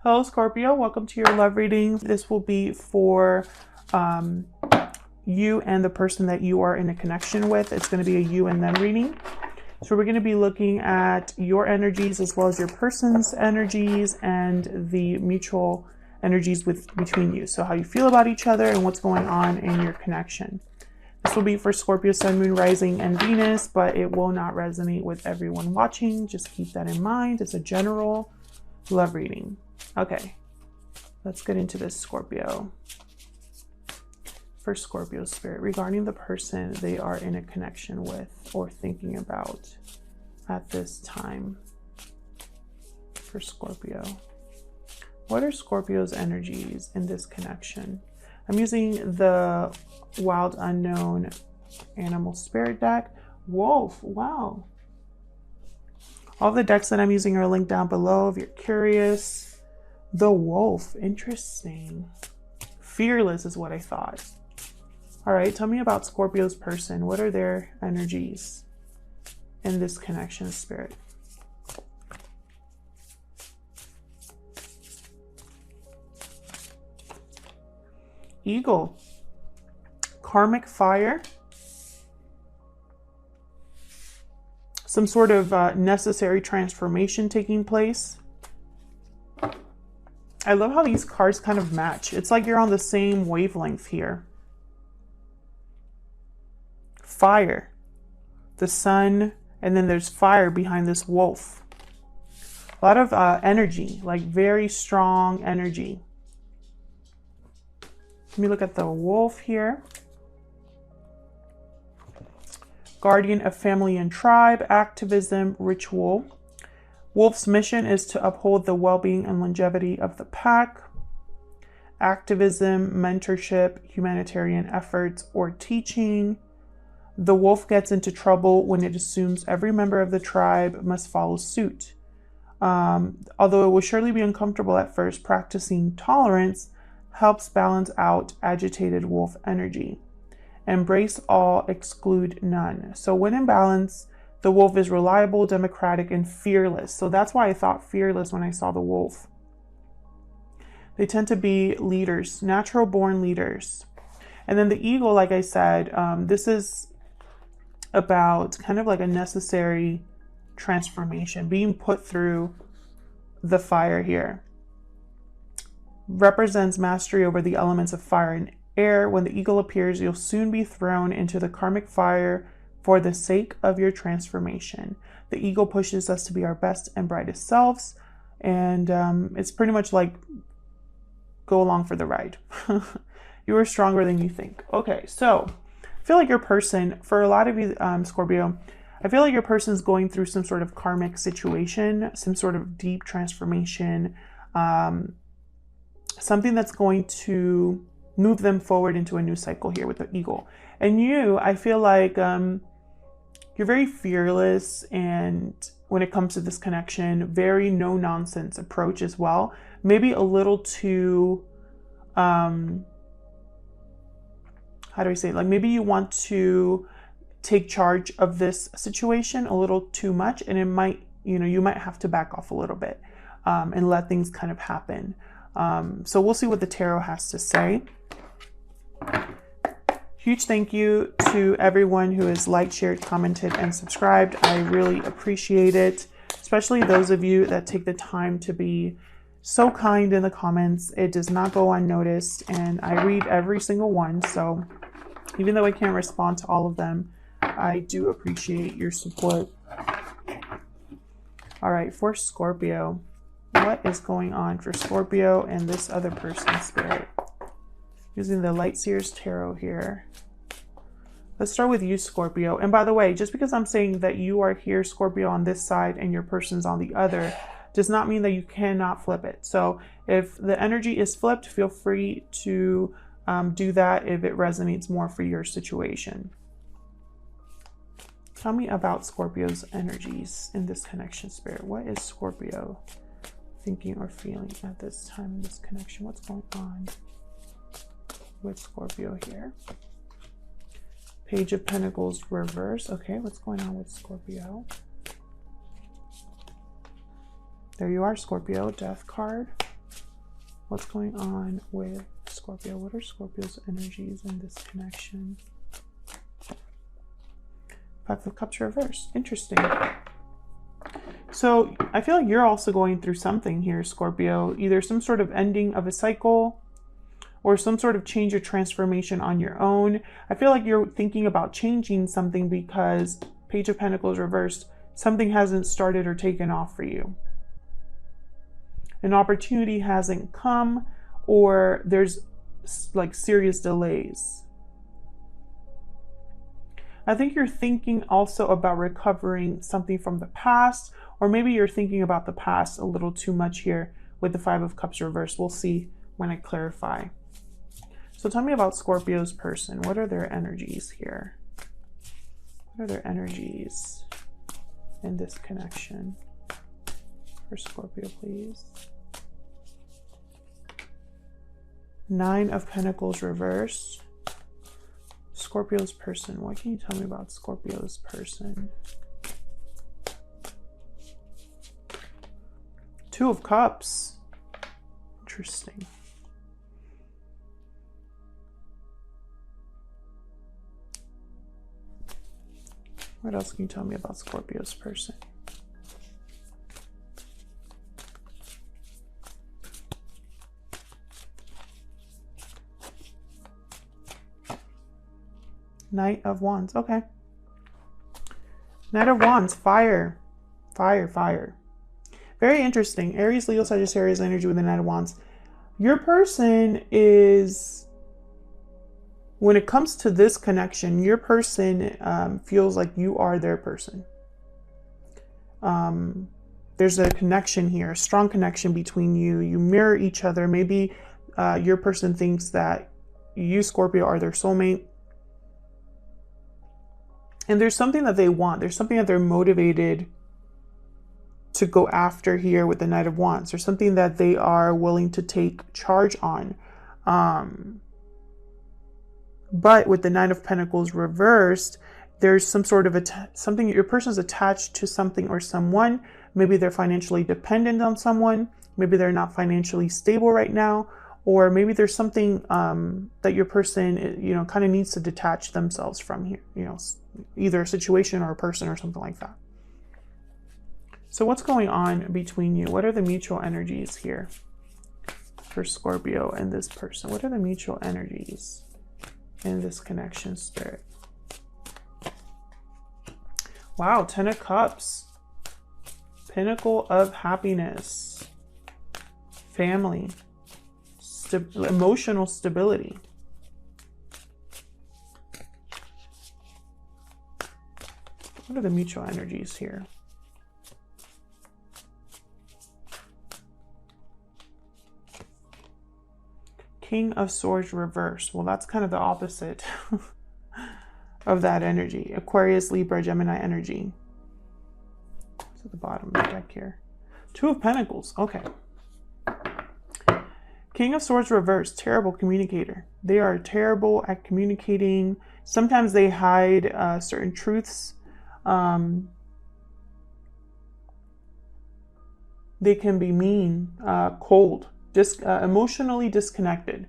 Hello, Scorpio. Welcome to your love reading. This will be for you and the person that you are in a connection with. It's going to be a you and them reading. So we're going to be looking at your energies as well as your person's energies and the mutual energies between you. So how you feel about each other and what's going on in your connection. This will be for Scorpio, Sun, Moon, Rising, and Venus, but it will not resonate with everyone watching. Just keep that in mind. It's a general love reading. Okay, let's get into this, Scorpio. For Scorpio spirit, regarding the person they are in a connection with or thinking about at this time. For Scorpio, what are Scorpio's energies in this connection? I'm using the Wild Unknown Animal Spirit deck. Wolf, wow. All the decks that I'm using are linked down below if you're curious. The Wolf, interesting. Fearless is what I thought. All right, tell me about Scorpio's person. What are their energies in this connection, spirit? Eagle, karmic fire, some sort of necessary transformation taking place. I love how these cards kind of match. It's like you're on the same wavelength here. Fire, the sun, and then there's fire behind this wolf. A lot of energy, like very strong energy. Let me look at the wolf here. Guardian of family and tribe, activism, ritual. Wolf's mission is to uphold the well-being and longevity of the pack. Activism, mentorship, humanitarian efforts, or teaching. The wolf gets into trouble when it assumes every member of the tribe must follow suit. Although it will surely be uncomfortable at first, practicing tolerance helps balance out agitated wolf energy. Embrace all, exclude none. So when in balance, the wolf is reliable, democratic, and fearless. So that's why I thought fearless when I saw the wolf. They tend to be leaders, natural born leaders. And then the eagle, like I said, this is about kind of like a necessary transformation, being put through the fire here. Represents mastery over the elements of fire and air. When the eagle appears, you'll soon be thrown into the karmic fire for the sake of your transformation. The eagle pushes us to be our best and brightest selves. And it's pretty much like, go along for the ride. You are stronger than you think. Okay, so I feel like your person, for a lot of you, Scorpio, I feel like your person's going through some sort of karmic situation, some sort of deep transformation, something that's going to move them forward into a new cycle here with the eagle. And you, I feel like you're very fearless, and when it comes to this connection, very no nonsense approach as well. Maybe a little too, how do I say it? Like maybe you want to take charge of this situation a little too much, and it might, you might have to back off a little bit and let things kind of happen. So we'll see what the tarot has to say. Huge thank you to everyone who has liked, shared, commented, and subscribed. I really appreciate it, especially those of you that take the time to be so kind in the comments. It does not go unnoticed, and I read every single one. So even though I can't respond to all of them, I do appreciate your support. All right, for Scorpio, what is going on for Scorpio and this other person's spirit? Using the Light Seers Tarot here. Let's start with you, Scorpio. And by the way, just because I'm saying that you are here, Scorpio, on this side and your person's on the other, does not mean that you cannot flip it. So if the energy is flipped, feel free to do that if it resonates more for your situation. Tell me about Scorpio's energies in this connection, spirit. What is Scorpio thinking or feeling at this time in this connection? What's going on with Scorpio here? Page of Pentacles reverse. Okay, what's going on with Scorpio? There you are, Scorpio. Death card. What's going on with Scorpio? What are Scorpio's energies in this connection? Five of Cups reversed. Interesting. So I feel like you're also going through something here, Scorpio. Either some sort of ending of a cycle or some sort of change or transformation on your own. I feel like you're thinking about changing something because Page of Pentacles reversed, something hasn't started or taken off for you. An opportunity hasn't come, or there's like serious delays. I think you're thinking also about recovering something from the past, or maybe you're thinking about the past a little too much here with the Five of Cups reversed. We'll see when I clarify. So tell me about Scorpio's person. What are their energies here? What are their energies in this connection? For Scorpio, please. Nine of Pentacles reversed. Scorpio's person. What can you tell me about Scorpio's person? Two of Cups. Interesting. What else can you tell me about Scorpio's person? Knight of Wands. Okay. Knight of Wands. Fire. Fire, fire. Very interesting. Aries, Leo, Sagittarius energy with the Knight of Wands. Your person is, when it comes to this connection, your person feels like you are their person. There's a connection here, a strong connection between you. You mirror each other. Maybe your person thinks that you, Scorpio, are their soulmate. And there's something that they want. There's something that they're motivated to go after here with the Knight of Wands. There's something that they are willing to take charge on. But with the Nine of Pentacles reversed, there's some sort of something, your person's attached to something or someone. Maybe they're financially dependent on someone. Maybe they're not financially stable right now. Or maybe there's something that your person, kind of needs to detach themselves from here. Either a situation or a person or something like that. So what's going on between you? What are the mutual energies here for Scorpio and this person? What are the mutual energies in this connection, Spirit? Wow, Ten of Cups. Pinnacle of happiness. Family. Emotional stability. What are the mutual energies here? King of Swords reversed. Well, that's kind of the opposite of that energy. Aquarius, Libra, Gemini energy. It's at the bottom of the deck here. Two of Pentacles. Okay. King of Swords reversed. Terrible communicator. They are terrible at communicating. Sometimes they hide certain truths. They can be mean, cold, emotionally disconnected.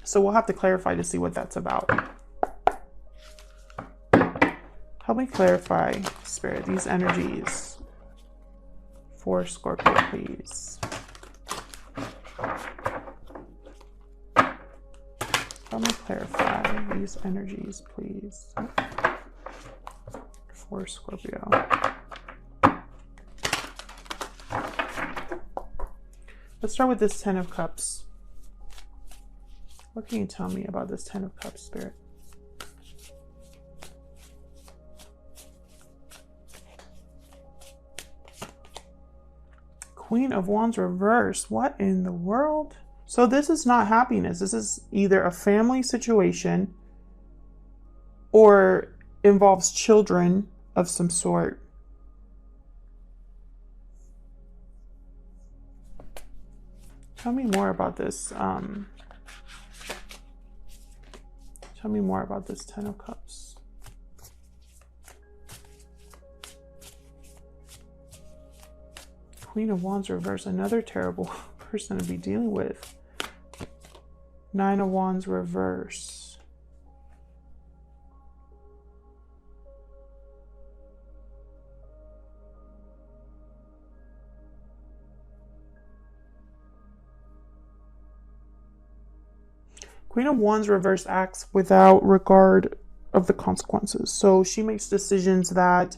So we'll have to clarify to see what that's about. Help me clarify, Spirit, these energies for Scorpio, please. Help me clarify these energies, please, for Scorpio. Let's start with this Ten of Cups. What can you tell me about this Ten of Cups, Spirit? Queen of Wands reversed. What in the world? So this is not happiness. This is either a family situation or involves children of some sort. Tell me more about this. Tell me more about this Ten of Cups. Queen of Wands reverse, another terrible person to be dealing with. Nine of Wands reverse. Queen of Wands reverse acts without regard of the consequences. So she makes decisions that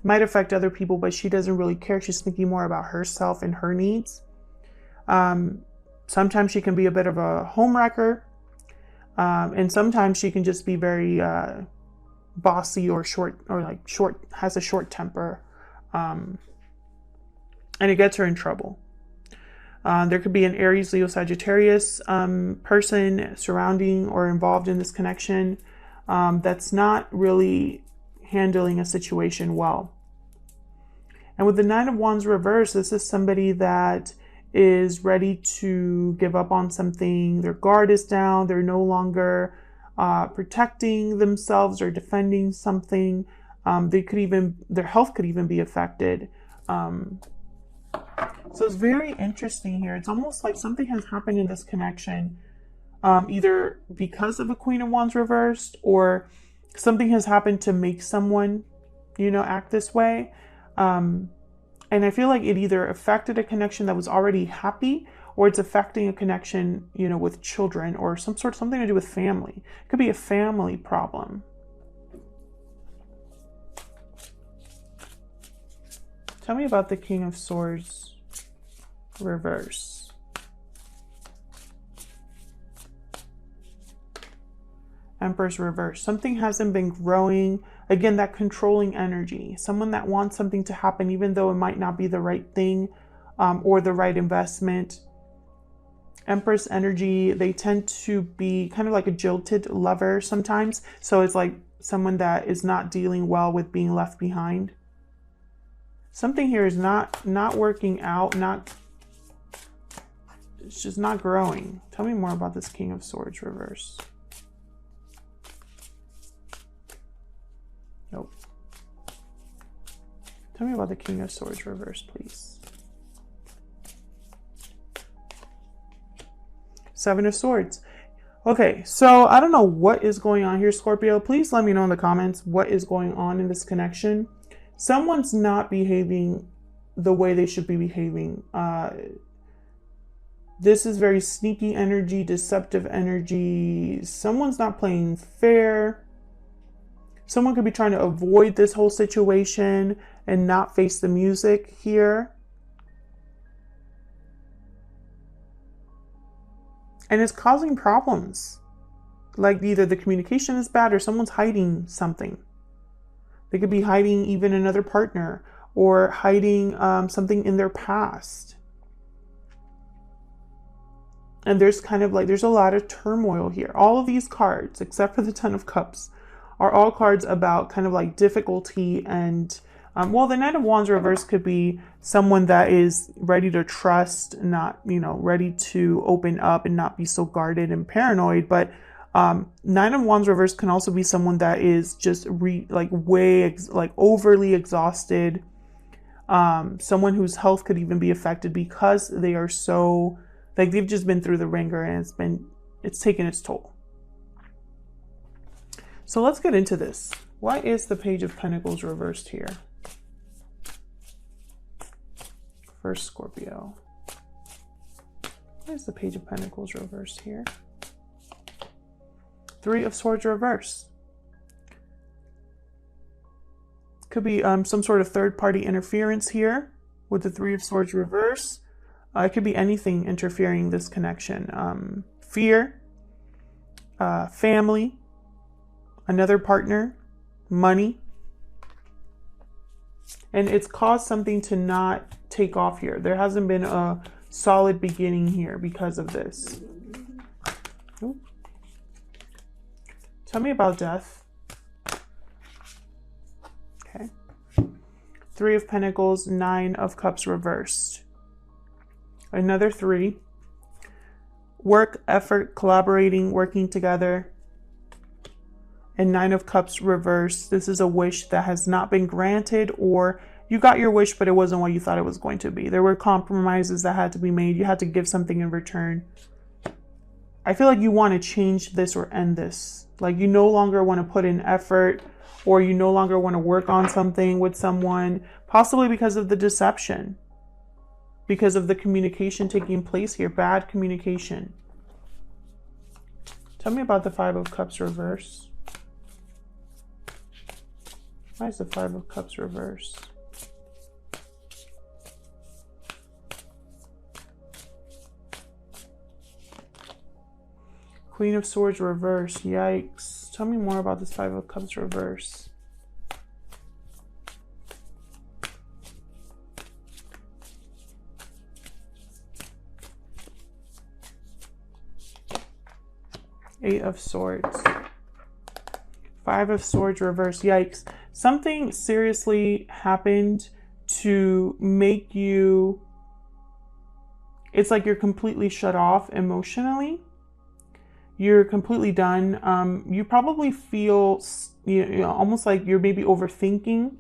might affect other people, but she doesn't really care. She's thinking more about herself and her needs. Sometimes she can be a bit of a homewrecker. And sometimes she can just be very bossy or has a short temper. And it gets her in trouble. There could be an Aries, Leo, Sagittarius person surrounding or involved in this connection that's not really handling a situation well. And with the Nine of Wands reverse, this is somebody that is ready to give up on something. Their guard is down. They're no longer protecting themselves or defending something. Their health could even be affected. So it's very interesting here. It's almost like something has happened in this connection, either because of a Queen of Wands reversed, or something has happened to make someone, act this way. And I feel like it either affected a connection that was already happy, or it's affecting a connection, with children or something to do with family. It could be a family problem. Tell me about the King of Swords reverse. Empress reverse. Something hasn't been growing. Again, that controlling energy. Someone that wants something to happen even though it might not be the right thing or the right investment. Empress energy, they tend to be kind of like a jilted lover sometimes. So it's like someone that is not dealing well with being left behind. Something here is not working out, it's just not growing. Tell me more about this King of Swords reverse. Nope. Tell me about the King of Swords reverse, please. Seven of Swords. Okay, so I don't know what is going on here, Scorpio. Please let me know in the comments what is going on in this connection. Someone's not behaving the way they should be behaving. This is very sneaky energy, deceptive energy. Someone's not playing fair. Someone could be trying to avoid this whole situation and not face the music here. And it's causing problems. Like either the communication is bad or someone's hiding something. They could be hiding even another partner or hiding something in their past. And there's there's a lot of turmoil here. All of these cards, except for the Ten of Cups, are all cards about kind of like difficulty and, well, the Knight of Wands reverse could be someone that is ready to trust, not, ready to open up and not be so guarded and paranoid. But Nine of Wands reverse can also be someone that is just overly exhausted. Someone whose health could even be affected because they are so, they've just been through the ringer and it's taken its toll. So let's get into this. Why is the Page of Pentacles reversed here? First, Scorpio. Why is the Page of Pentacles reversed here? Three of Swords reverse. Could be some sort of third-party interference here with the Three of Swords reverse. It could be anything interfering this connection. Fear, family, another partner, money. And it's caused something to not take off here. There hasn't been a solid beginning here because of this. Ooh. Tell me about death. Okay. Three of Pentacles, Nine of Cups reversed. Another three. Work, effort, collaborating, working together. And Nine of Cups reversed. This is a wish that has not been granted, or you got your wish, but it wasn't what you thought it was going to be. There were compromises that had to be made. You had to give something in return. I feel like you want to change this or end this. Like you no longer want to put in effort, or you no longer want to work on something with someone, possibly because of the deception, because of the communication taking place here, bad communication. Tell me about the Five of Cups reverse. Why is the Five of Cups reverse? Queen of Swords reverse. Yikes. Tell me more about this Five of Cups reverse. Eight of Swords. Five of Swords reverse. Yikes. Something seriously happened to make you, it's like you're completely shut off emotionally. You're completely done. You probably feel almost like you're maybe overthinking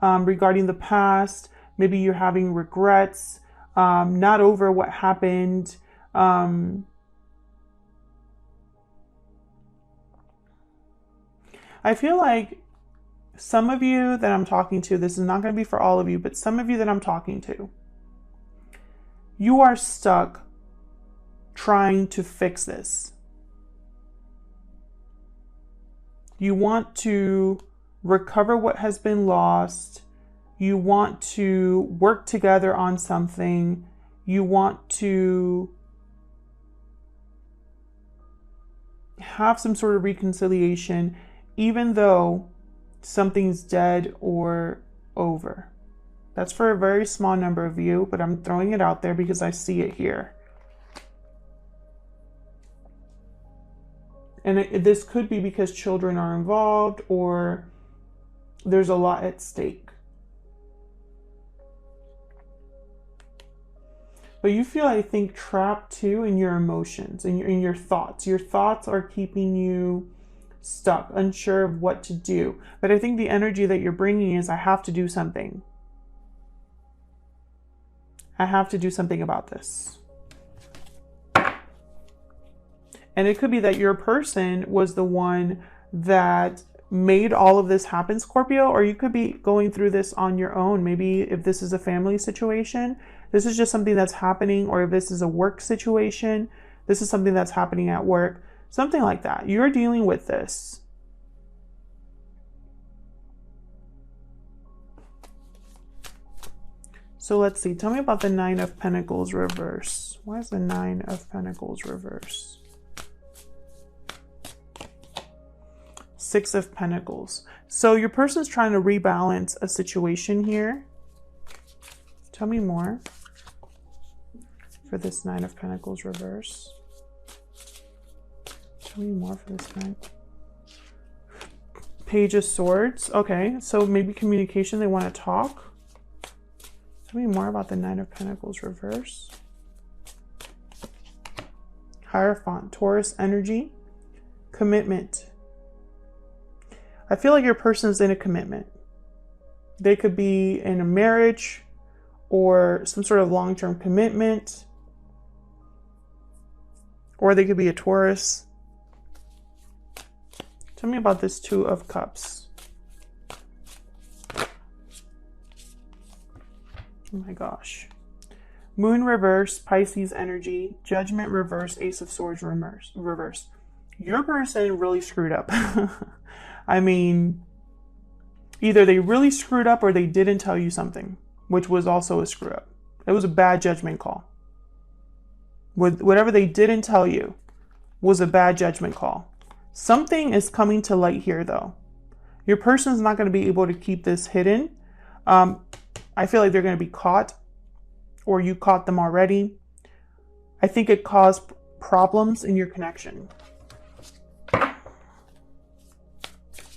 regarding the past. Maybe you're having regrets, not over what happened. I feel like some of you that I'm talking to, this is not going to be for all of you, but some of you that I'm talking to, you are stuck trying to fix this. You want to recover what has been lost. You want to work together on something. You want to have some sort of reconciliation, even though something's dead or over. That's for a very small number of you, but I'm throwing it out there because I see it here. And this could be because children are involved or there's a lot at stake. But you feel, I think, trapped too in your emotions and in your thoughts. Your thoughts are keeping you stuck, unsure of what to do. But I think the energy that you're bringing is, I have to do something. I have to do something about this. And it could be that your person was the one that made all of this happen, Scorpio, or you could be going through this on your own. Maybe if this is a family situation, this is just something that's happening, or if this is a work situation, this is something that's happening at work, something like that. You're dealing with this. So let's see. Tell me about the Nine of Pentacles reverse. Why is the Nine of Pentacles reverse? Six of Pentacles. So your person's trying to rebalance a situation here. Tell me more for this Nine of Pentacles reverse. Tell me more for this Nine. Page of Swords. Okay, so maybe communication, they want to talk. Tell me more about the Nine of Pentacles reverse. Hierophant, Taurus energy, commitment. I feel like your person's in a commitment. They could be in a marriage or some sort of long-term commitment, or they could be a Taurus. Tell me about this Two of Cups. Oh my gosh. Moon reverse, Pisces energy, Judgment reverse, Ace of Swords reverse. Your person really screwed up. I mean, either they really screwed up or they didn't tell you something, which was also a screw up. It was a bad judgment call. Whatever they didn't tell you was a bad judgment call. Something is coming to light here, though. Your person's not going to be able to keep this hidden. I feel like they're going to be caught, or you caught them already. I think it caused problems in your connection.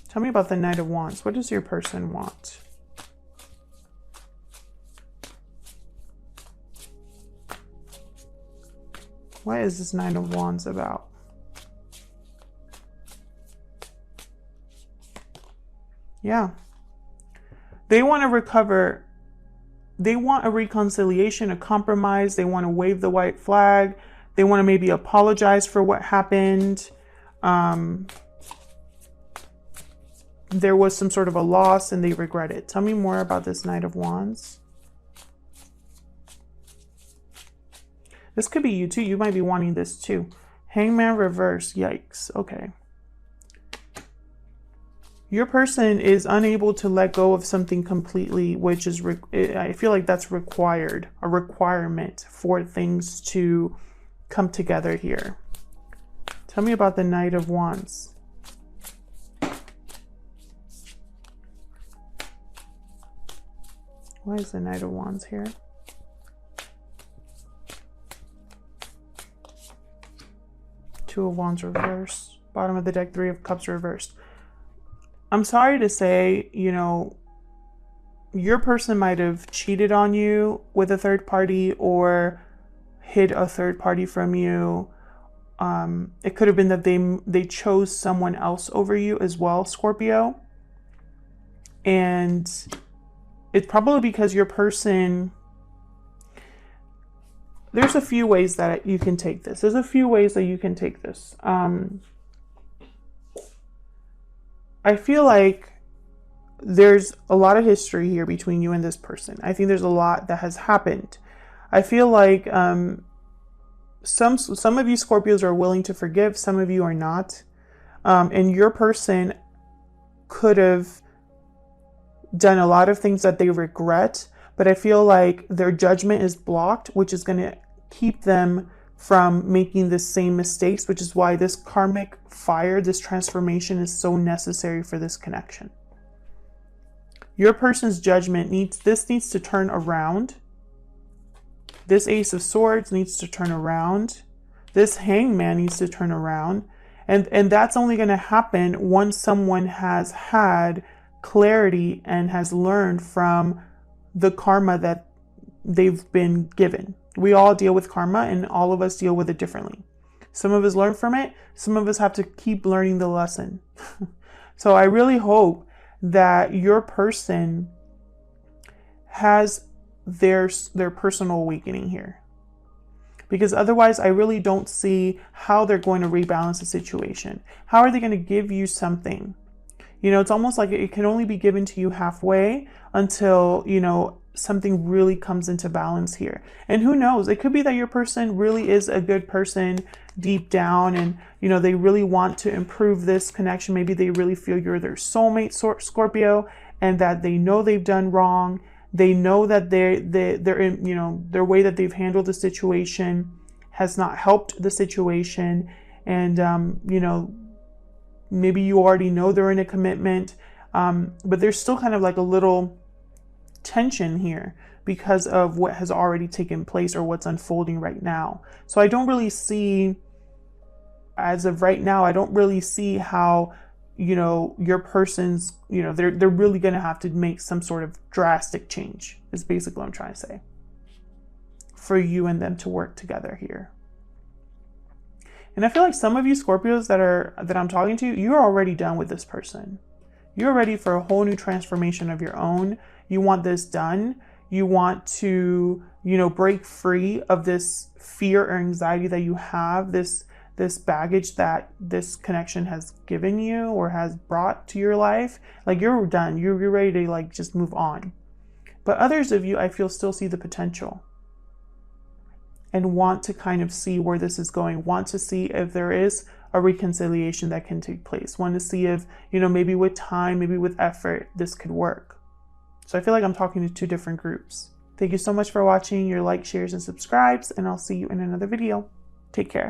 Tell me about the Knight of Wands. What does your person want? What is this Knight of Wands about? Yeah. They want to recover they want a reconciliation, a compromise. They want to wave the white flag. They want to maybe apologize for what happened. There was some sort of a loss and they regret it. Tell me more about this Knight of Wands. This could be you too. You might be wanting this too. Hangman reverse. Yikes. Okay. Your person is unable to let go of something completely, which is, I feel like that's required, a requirement for things to come together here. Tell me about the Knight of Wands. Why is the Knight of Wands here? Two of Wands reversed. Bottom of the deck, Three of Cups reversed. I'm sorry to say, you know, your person might have cheated on you with a third party or hid a third party from you. It could have been that they chose someone else over you as well, Scorpio. And it's probably because your person, there's a few ways that you can take this. There's a few ways that you can take this. I feel like there's a lot of history here between you and this person. I think there's a lot that has happened. I feel like some of you Scorpios are willing to forgive, some of you are not. And your person could have done a lot of things that they regret, but I feel like their judgment is blocked, which is going to keep them from making the same mistakes, which is why this karmic fire, this transformation is so necessary for this connection. Your person's judgment needs to turn around. This Ace of Swords needs to turn around. This Hangman needs to turn around. And that's only going to happen once someone has had clarity and has learned from the karma that they've been given. We all deal with karma and all of us deal with it differently. Some of us learn from it. Some of us have to keep learning the lesson. So I really hope that your person has their personal awakening here. Because otherwise, I really don't see how they're going to rebalance the situation. How are they going to give you something? You know, it's almost like it can only be given to you halfway until, you know, something really comes into balance here. And who knows, it could be that your person really is a good person deep down and, you know, they really want to improve this connection. Maybe they really feel you're their soulmate, Scorpio, and that they know they've done wrong. They know that they're in, you know, their way that they've handled the situation has not helped the situation. And, you know, maybe you already know they're in a commitment, but there's still kind of like a little tension here because of what has already taken place or what's unfolding right now. So I don't really see, as of right now, I don't really see how, you know, your person's, you know, they're really going to have to make some sort of drastic change is basically what I'm trying to say for you and them to work together here. And I feel like some of you Scorpios that I'm talking to, you're already done with this person. You're ready for a whole new transformation of your own. You want this done. You want to, you know, break free of this fear or anxiety that you have, this baggage that this connection has given you or has brought to your life. Like you're done. You're ready to like just move on. But others of you, I feel, still see the potential and want to kind of see where this is going, want to see if there is a reconciliation that can take place, want to see if, you know, maybe with time, maybe with effort, this could work. So I feel like I'm talking to two different groups. Thank you so much for watching. Your likes, shares, and subscribes, and I'll see you in another video. Take care.